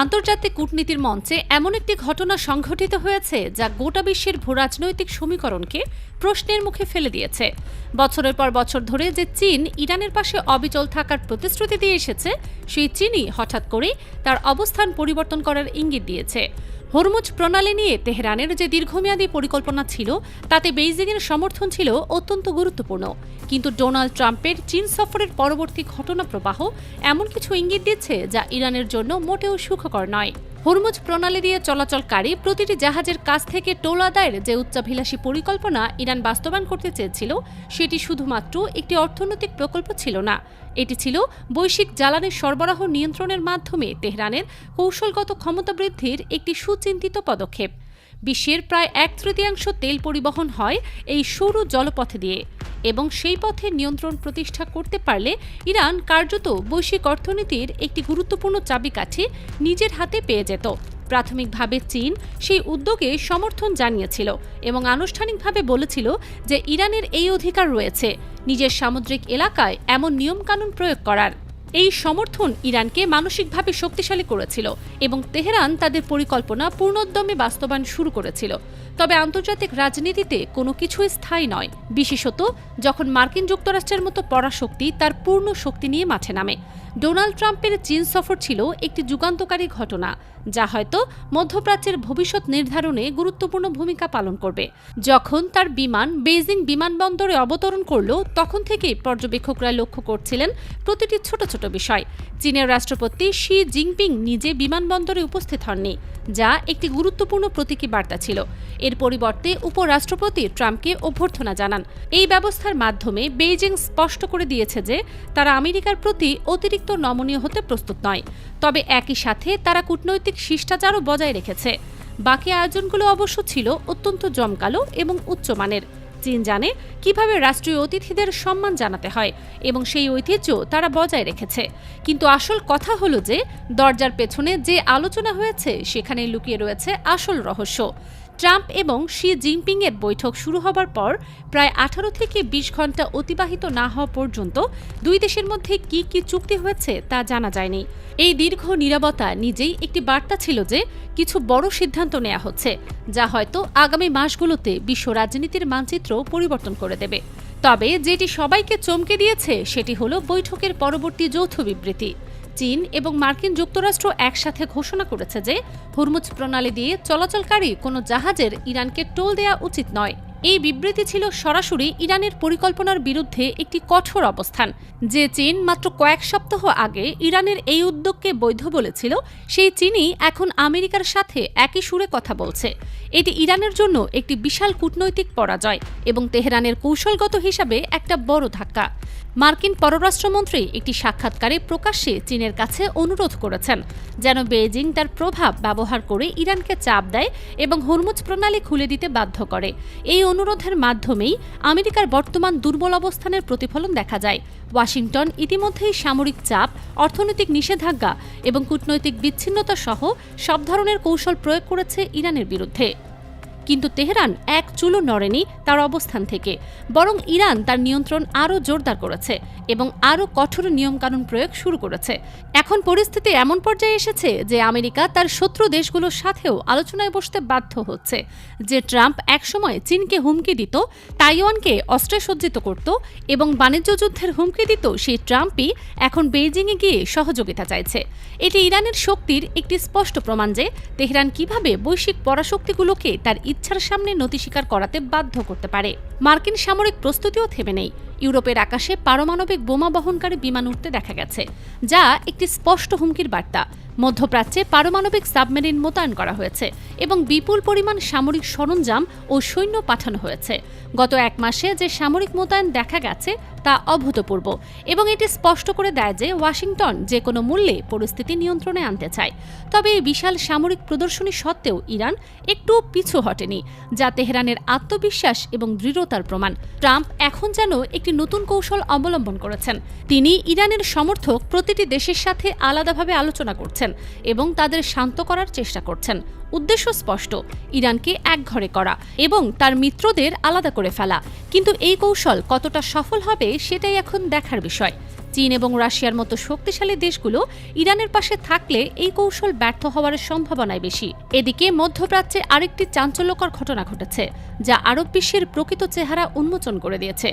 আন্তর্জাতিক কূটনীতির মঞ্চে এমন একটি ঘটনা সংঘটিত হয়েছে যা গোটা বিশ্বের ভূরাজনৈতিক সমীকরণকে প্রশ্নের মুখে ফেলে দিয়েছে। বছরের পর বছর ধরে যে চীন ইরানের পাশে অবিচল থাকার প্রতিশ্রুতি দিয়ে এসেছে, সেই চীনই হঠাৎ করে তার অবস্থান পরিবর্তন করার ইঙ্গিত দিয়েছে। হরমুজ প্রণালী নিয়ে তেহরানের যে দীর্ঘমেয়াদী পরিকল্পনা ছিল, তাতে বেইজিংয়ের সমর্থন ছিল অত্যন্ত গুরুত্বপূর্ণ। কিন্তু ডোনাল্ড ট্রাম্পের চীন সফরের পরবর্তী ঘটনা প্রবাহ এমন কিছু ইঙ্গিত দিচ্ছে যা ইরানের জন্য মোটেও সুখকর নয়। হরমুজ প্রণালী দিয়ে চলাচলকারী প্রতিটি জাহাজের কাছ থেকে টোল আদায়ের যে উচ্চাভিলাষী পরিকল্পনা ইরান বাস্তবায়ন করতে চেয়েছিল, সেটি শুধুমাত্র একটি অর্থনৈতিক প্রকল্প ছিল না, এটি ছিল বৈশ্বিক জ্বালানি সরবরাহ নিয়ন্ত্রণের মাধ্যমে তেহরানের কৌশলগত ক্ষমতা বৃদ্ধির একটি সুচিন্তিত পদক্ষেপ। বিশ্বের প্রায় 1/3 তেল পরিবহন হয় এই সরু জলপথে দিয়ে, এবং সেই পথে নিয়ন্ত্রণ প্রতিষ্ঠা করতে পারলে ইরান কার্যত বৈশ্বিক অর্থনীতির একটি গুরুত্বপূর্ণ চাবিকাঠি নিজের হাতে পেয়ে যেত। প্রাথমিকভাবে চীন সেই উদ্যোগে সমর্থন জানিয়েছিল এবং আনুষ্ঠানিকভাবে বলেছিল যে ইরানের এই অধিকার রয়েছে নিজের সামুদ্রিক এলাকায় এমন নিয়মকানুন প্রয়োগ করার। এই সমর্থন ইরানকে মানসিকভাবে শক্তিশালী করেছিল এবং তেহরান তাদের পরিকল্পনা পূর্ণোদ্যমে বাস্তবায়ন শুরু করেছিল। তবে আন্তর্জাতিক রাজনীতিতে কোনো কিছুই স্থায়ী নয়, বিশেষত যখন মার্কিন যুক্তরাষ্ট্রের মতো পরাশক্তি তার পূর্ণ শক্তি নিয়ে মাঠে নামে। ডোনাল্ড ট্রাম্পের চীন সফর ছিল একটি যুগান্তকারী ঘটনা, যা হয়তো মধ্যপ্রাচ্যের ভবিষ্যৎ নির্ধারণে গুরুত্বপূর্ণ ভূমিকা পালন করবে। যখন তার বিমান বেইজিং বিমানবন্দরে অবতরণ করল, তখন থেকেই পর্যবেক্ষকরা লক্ষ্য করছিলেন প্রতিটি ছোট ছোট বিষয়। চীনের রাষ্ট্রপতি শি জিনপিং নিজে বিমানবন্দরে উপস্থিত হননি, যা একটি গুরুত্বপূর্ণ প্রতীকী বার্তা ছিল। এর পরিবর্তে উপরাষ্ট্রপতি ট্রাম্পকে অভ্যর্থনা জানান। এই ব্যবস্থার মাধ্যমে বেইজিং স্পষ্ট করে দিয়েছে যে তারা আমেরিকার প্রতি অতিরিক্ত নমনীয় হতে প্রস্তুত নয়, তবে একই সাথে তারা কূটনৈতিক শিষ্টাচারও বজায় রেখেছে। বাকি আয়োজনগুলো অবশ্য ছিল অত্যন্ত জমকালো এবং উচ্চমানের। চীন জানে কিভাবে রাষ্ট্রীয় অতিথিদের সম্মান জানাতে হয় এবং সেই ঐতিহ্য তারা বজায় রেখেছে। কিন্তু আসল কথা হলো যে দরজার পেছনে যে আলোচনা হয়েছে, সেখানে লুকিয়ে রয়েছে আসল রহস্য। ট্রাম্প এবং শি জিনপিং এর বৈঠক শুরু হবার পর প্রায় 18 থেকে 20 ঘন্টা অতিবাহিত না হওয়া পর্যন্ত দুই দেশের মধ্যে কি কি চুক্তি হয়েছে তা জানা যায়নি। এই দীর্ঘ নীরবতা নিজেই একটি বার্তা ছিল যে কিছু বড় সিদ্ধান্ত নেওয়া হচ্ছে, যা হয়তো আগামী মাসগুলোতে বিশ্ব রাজনীতির মানচিত্র পরিবর্তন করে দেবে। তবে যেটি সবাইকে চমকে দিয়েছে সেটি হলো বৈঠকের পরবর্তী যৌথ বিবৃতি। চীন এবং মার্কিন যুক্তরাষ্ট্র একসাথে ঘোষণা করেছে যে হরমুজ প্রণালী দিয়ে চলাচলকারী কোনো জাহাজের ইরানকে টোল দেওয়া উচিত নয়। এই বিবৃতি ছিল সরাসরি ইরানের পরিকল্পনার বিরুদ্ধে একটি কঠোর অবস্থান। যে চীন মাত্র কয়েক সপ্তাহ আগে ইরানের এই উদ্যোগকে বৈধ বলেছিল, সেই চীনই এখন আমেরিকার সাথে একই সুরে কথা বলছে। এটি ইরানের জন্য একটি বিশাল কূটনৈতিক পরাজয় এবং তেহরানের কৌশলগত হিসাবে একটা বড় ধাক্কা। মার্কিন পররাষ্ট্রমন্ত্রী একটি সাক্ষাৎকারে প্রকাশ্যে চীনের কাছে অনুরোধ করেছেন যেন বেইজিং তার প্রভাব ব্যবহার করে ইরানকে চাপ দেয় এবং হরমুজ প্রণালী খুলে দিতে বাধ্য করে। এই অনুরোধের মাধ্যমেই আমেরিকার বর্তমান দুর্বল অবস্থানের প্রতিফলন দেখা যায়। ওয়াশিংটন ইতিমধ্যেই সামরিক চাপ, অর্থনৈতিক নিষেধাজ্ঞা এবং কূটনৈতিক বিচ্ছিন্নতা সহ সব ধরনের কৌশল প্রয়োগ করেছে ইরানের বিরুদ্ধে। কিন্তু তেহরান এক চুলও নড়েনি তার অবস্থান থেকে, বরং ইরান তার নিয়ন্ত্রণ আরও জোরদার করেছে এবং আরও কঠোর নিয়মকানুন প্রয়োগ শুরু করেছে। এখন পরিস্থিতি এমন পর্যায়ে এসেছে যে আমেরিকা তার শত্রু দেশগুলোর সাথেও আলোচনায় বসতে বাধ্য হচ্ছে। যে ট্রাম্প একসময় চীনকে হুমকি দিত, তাইওয়ানকে অস্ত্রে সজ্জিত করত এবং বাণিজ্য যুদ্ধের হুমকি দিত, সেই ট্রাম্পই এখন বেইজিংয়ে গিয়ে সহযোগিতা চাইছে। এটি ইরানের শক্তির একটি স্পষ্ট প্রমাণ যে তেহরান কিভাবে বৈশ্বিক পরাশক্তিগুলোকে তার ইচ্ছার সামনে নতি স্বীকার করাতে বাধ্য করতে পারে। মার্কিন সামরিক প্রস্তুতিও থেমে নেই। ইউরোপের আকাশে পারমাণবিক বোমা বহনকারী বিমান উঠতে দেখা গেছে, যা একটি স্পষ্ট হুমকির বার্তা। মধ্যপ্রাচ্যে পারমাণবিক সাবমেরিন মোতায়েন করা হয়েছে এবং বিপুল পরিমাণ সামরিক সরঞ্জাম ও সৈন্য পাঠানো হয়েছে। গত এক মাসে যে সামরিক মোতায়েন দেখা গেছে তা অভূতপূর্ব এবং এটি স্পষ্ট করে দেয় যে ওয়াশিংটন যে কোনো মূল্যে পরিস্থিতি নিয়ন্ত্রণে আনতে চায়। তবে এই বিশাল সামরিক প্রদর্শনী সত্ত্বেও ইরান একটু পিছু হটেনি, যা তেহরানের আত্মবিশ্বাস এবং দৃঢ়তার প্রমাণ। ট্রাম্প এখন যেন একটি নতুন কৌশল অবলম্বন করেছেন। তিনি ইরানের সমর্থক প্রতিটি দেশের সাথে আলাদাভাবে আলোচনা করছেন এবং তাদের শান্ত করার চেষ্টা করছেন। উদ্দেশ্য স্পষ্ট, ইরানকে একঘরে করা এবং তার মিত্রদের আলাদা করে ফেলা। কিন্তু এই কৌশল কতটা সফল হবে সেটাই এখন দেখার বিষয়। চীন এবং রাশিয়ার মতো শক্তিশালী দেশগুলো ইরানের পাশে থাকলে এই কৌশল ব্যর্থ হওয়ার সম্ভাবনাই বেশি। এদিকে মধ্যপ্রাচ্যে আরেকটি চাঞ্চল্যকর ঘটনা ঘটেছে, যা আরব বিশ্বের প্রকৃত চেহারা উন্মোচন করে দিয়েছে।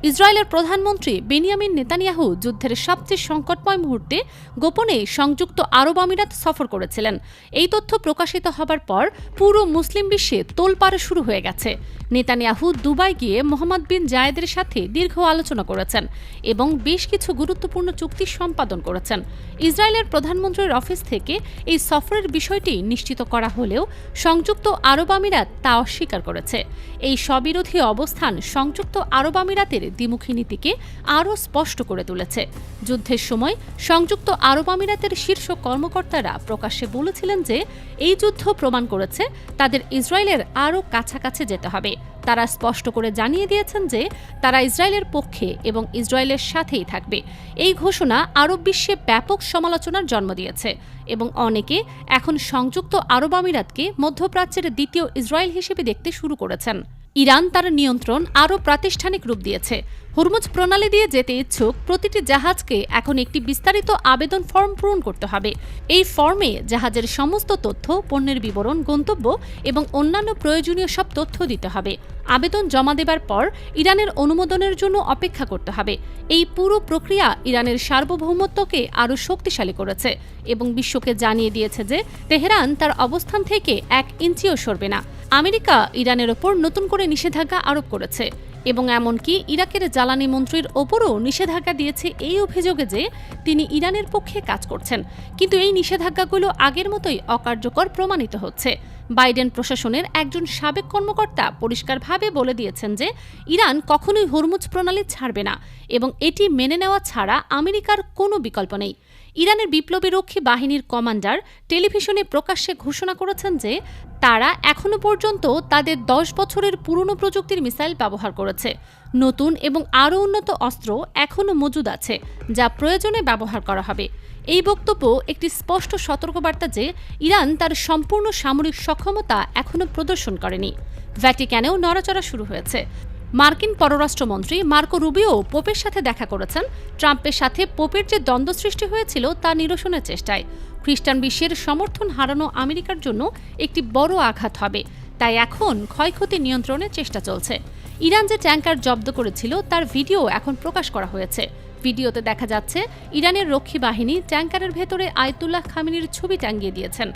ইসরায়েলের প্রধানমন্ত্রী বেনিয়ামিন নেতানিয়াহু যুদ্ধের সবচেয়ে সংকটময় মুহূর্তে গোপনে সংযুক্ত আরব আমিরাত সফর করেছিলেন। এই তথ্য প্রকাশিত হবার পর পুরো মুসলিম বিশ্বে তোলপাড় শুরু হয়ে গেছে। নেতানিয়াহু দুবাই গিয়ে মোহাম্মদ বিন জায়েদের সাথে দীর্ঘ আলোচনা করেছেন এবং বেশ কিছু গুরুত্বপূর্ণ চুক্তি সম্পাদন করেছেন। ইসরায়েলের প্রধানমন্ত্রীর অফিস থেকে এই সফরের বিষয়টি নিশ্চিত করা হলেও সংযুক্ত আরব আমিরাত তা অস্বীকার করেছে। এই স্ববিরোধী অবস্থান সংযুক্ত আরব আমিরাতের দ্বিমুখী নীতিকে আরও স্পষ্ট করে তুলেছে। যুদ্ধের সময় সংযুক্ত আরব আমিরাতের শীর্ষ কর্মকর্তারা প্রকাশ্যে বলেছিলেন যে এই যুদ্ধ প্রমাণ করেছে তাদের ইসরায়েলের আরও কাছাকাছি যেতে হবে। তারা স্পষ্ট করে জানিয়ে দিয়েছেন যে তারা ইসরায়েলের পক্ষে এবং ইসরায়েলের সাথেই থাকবে। এই ঘোষণা আরব বিশ্বে ব্যাপক সমালোচনার জন্ম দিয়েছে এবং অনেকে এখন সংযুক্ত আরব আমিরাতকে মধ্যপ্রাচ্যের দ্বিতীয় ইসরায়েল হিসেবে দেখতে শুরু করেছেন। ইরান তার নিয়ন্ত্রণ আরও প্রাতিষ্ঠানিক রূপ দিয়েছে। হরমুজ প্রণালী দিয়ে যেতে ইচ্ছুক প্রতিটি জাহাজকে এখন একটি বিস্তারিত আবেদন ফর্ম পূরণ করতে হবে। এই ফর্মে জাহাজের সমস্ত তথ্য, পণ্যের বিবরণ, গন্তব্য এবং অন্যান্য প্রয়োজনীয় সব তথ্য দিতে হবে। আবেদন জমা দেবার পর ইরানের অনুমোদনের জন্য অপেক্ষা করতে হবে। এই পুরো প্রক্রিয়া ইরানের সার্বভৌমত্বকে আরও শক্তিশালী করেছে এবং বিশ্বকে জানিয়ে দিয়েছে যে তেহরান তার অবস্থান থেকে 1 ইঞ্চিও সরবে না। আমেরিকা ইরানের ওপর নতুন করে নিষেধাজ্ঞা আরোপ করেছে এবং এমনকি ইরাকের জ্বালানি মন্ত্রীর ওপরও নিষেধাজ্ঞা দিয়েছে এই অভিযোগে যে তিনি ইরানের পক্ষে কাজ করছেন। কিন্তু এই নিষেধাজ্ঞাগুলো আগের মতোই অকার্যকর প্রমাণিত হচ্ছে। বাইডেন প্রশাসনের একজন সাবেক কর্মকর্তা পরিষ্কারভাবে বলে দিয়েছেন যে ইরান কখনোই হরমুজ প্রণালী ছাড়বে না এবং এটি মেনে নেওয়া ছাড়া আমেরিকার কোনো বিকল্প নেই। ইরানের বিপ্লবী রক্ষী বাহিনীর কমান্ডার টেলিভিশনে প্রকাশ্যে ঘোষণা করেছেন যে তারা এখনো পর্যন্ত তাদের 10 বছরের পুরনো প্রযুক্তির মিসাইল ব্যবহার করেছে। নতুন এবং আরও উন্নত অস্ত্র এখনও মজুদ আছে, যা প্রয়োজনে ব্যবহার করা হবে। এই বক্তব্য একটি স্পষ্ট সতর্কবার্তা যে ইরান তার সম্পূর্ণ সামরিক সক্ষমতা এখনও প্রদর্শন করেনি। ভ্যাটিকানেও নড়াচড়া শুরু হয়েছে। মার্কিন পররাষ্ট্রমন্ত্রী মার্কো রুবিও পোপের সাথে দেখা করেছেন। ট্রাম্পের সাথে পোপের যে দ্বন্দ্ব সৃষ্টি হয়েছিল তা নিরসনের চেষ্টায়। খ্রিস্টান বিশ্বের সমর্থন হারানো আমেরিকার জন্য একটি বড় আঘাত হবে, তাই এখন ক্ষয়ক্ষতি নিয়ন্ত্রণের চেষ্টা চলছে। ইরান যে ট্যাঙ্কার জব্দ করেছিল তার ভিডিও এখন প্রকাশ করা হয়েছে। ভিডিওতে দেখা যাচ্ছে ইরানের রক্ষী বাহিনী ট্যাঙ্কারের ভেতরে আয়াতুল্লাহ খামেনির ছবি টাঙিয়ে দিয়েছেন,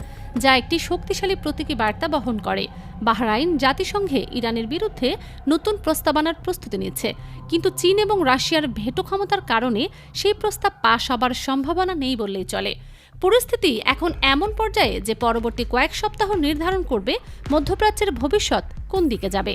যা একটি শক্তিশালী প্রতীকী বার্তা বহন করে। বাহরাইন জাতিসংঘে ইরানের বিরুদ্ধে নতুন প্রস্তাবনার প্রস্তুতি নিচ্ছে, কিন্তু চীন এবং রাশিয়ার ভেটো ক্ষমতার কারণে সেই প্রস্তাব পাশ হবার সম্ভাবনা নেই বললেই চলে। পরিস্থিতি এখন এমন পর্যায়ে যে পরবর্তী কয়েক সপ্তাহ নির্ধারণ করবে মধ্যপ্রাচ্যের ভবিষ্যৎ কোন দিকে যাবে।